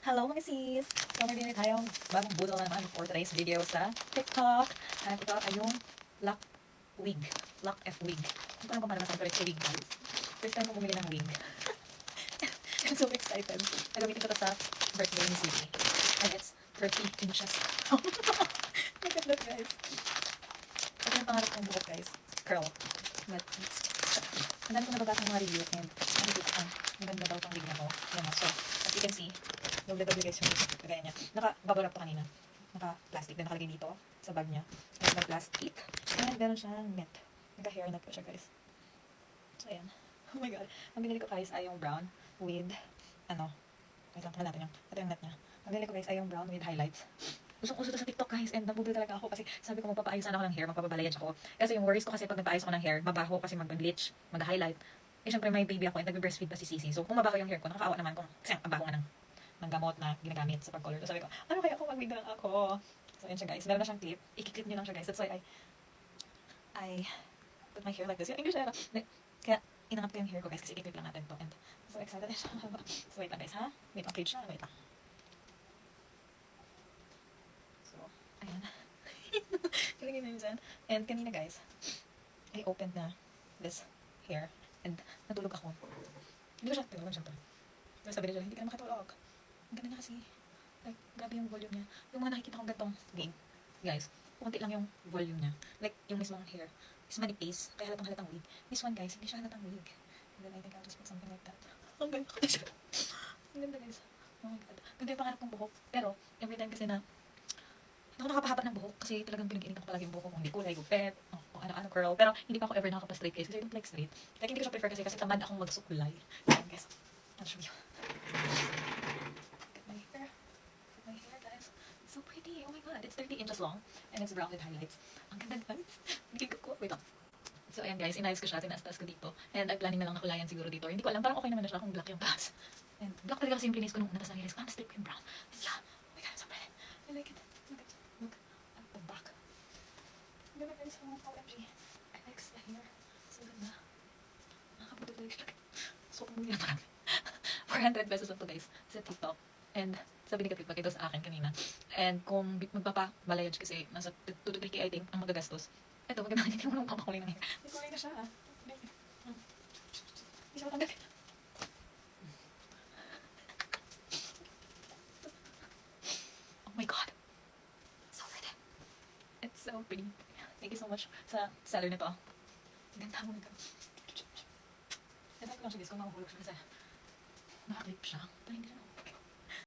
Hello mga sis! So may binili tayong bagong budol na naman for today's video sa TikTok. At ito ay yung Lock Wig. Lock F Wig. Hindi ko alam kung paano masabi ko wig guys. First time ko bumili ng wig. I'm so excited. Nagamitin ko ito sa birthday ni Sisi. And it's 30 inches. Look at that guys. Ito yung pangarap kong buhok guys. Curl. But ang dami ko nababasa ng mga review and nakikita ko maganda daw itong wig na to. Yan so as you can see, double guys yung kagaya niya. Naka-bubble wrap to kanina. Naka-plastic din nakalagay dito sa bag niya. Meron na plastic. And meron siyang net. Naka-hair net po siya guys. So ayan. Oh my god. Ang binili ko guys ay yung brown with wait lang, tingnan natin yung ito yung net niya. Ang binili ko guys ay yung brown with highlights. Usong-uso to sa TikTok guys and nabubili talaga ako kasi sabi ko magpapaayos ako ng hair, magpapabalayage ako. Kasi yung worries ko kasi pag nagpaayos ako ng hair, mabaho kasi mag-bleach, mag-highlight. Eh syempre may baby ako and nag-breastfeed pa si Sisi. So kung mabaho yung hair ko, nakakaawa naman kung kasi ang baho nga ng gamot na ginagamit sa pag-color. So sabi ko, ano kaya kung mag-wig na lang ako? So yun siya guys. Meron na siyang clip. I-clip nyo lang siya guys. That's why I put my hair like this. Yung English na kaya inangat ko yung hair ko guys kasi i-clip lang natin to. And so excited na siya. So wait lang guys ha. Wait, ang page na. Wait lang. So, ayan. Kilagay na yun dyan. And kanina guys, I opened na this hair. And natulog ako. Hindi ko siya tinulog syempre. Pero sabi nila, hindi ka na makatulog. Ang ganda niya kasi. Like, grabe yung volume niya. Yung mga nakikita kong gantong wig, guys, kunti lang yung volume niya. Like, yung mismong hair is manipis, kaya halatang wig. This one, guys, hindi siya halatang wig. And then I think I'll just put something like that. Ang ganda ko na siya. Ang ganda, guys. Oh my god. Ganda yung pangarap kong buhok. Pero, every time kasi na, hindi ako nakapahaba ng buhok kasi talagang pinag-init ko palagi yung buhok ko. Kung hindi kulay, gupet, kung ano-ano curl. Pero, hindi pa ako ever nakakapa-straight guys kasi I don't like straight. Like, hindi ko siya prefer kasi tamad akong magsukulay. Ayan, guys. I'll show you. My hair, guys. It's so pretty. Oh my god. It's 30 inches long. And it's brown with highlights. Ang ganda, guys. Hindi ko. Wait lang. So, ayan, guys. Inayos ko siya. Tinaas-taas ko dito. And I'm planning na lang nakulayan siguro dito. Hindi ko alam. Parang okay naman na siya kung black yung taas. And black talaga kasi yung plinis ko nung una. Tapos narealize ko, strip ko yung brown. And yeah. Oh my god, so pretty. I like it. Look at the back. Ang ganda, guys. OMG. I like the hair. So ganda. Nakakabuti talaga siya. So, pumuli na marami. 400 pesos lang to guys sa TikTok. And sabi ni Kapit ito sa akin kanina. And kung magpapabalayage kasi nasa 2 to 3K I think ang magagastos. Ito, maganda hindi mo nang papakulay ng hair. May kulay na siya ah. Hindi siya matanggal. Oh my god. So pretty. It's so pretty. Thank you so much sa seller nito. Ganda mo nito. Ito ko lang siya guys kung mahuhulog siya kasi nakaklip siya. Pero hindi siya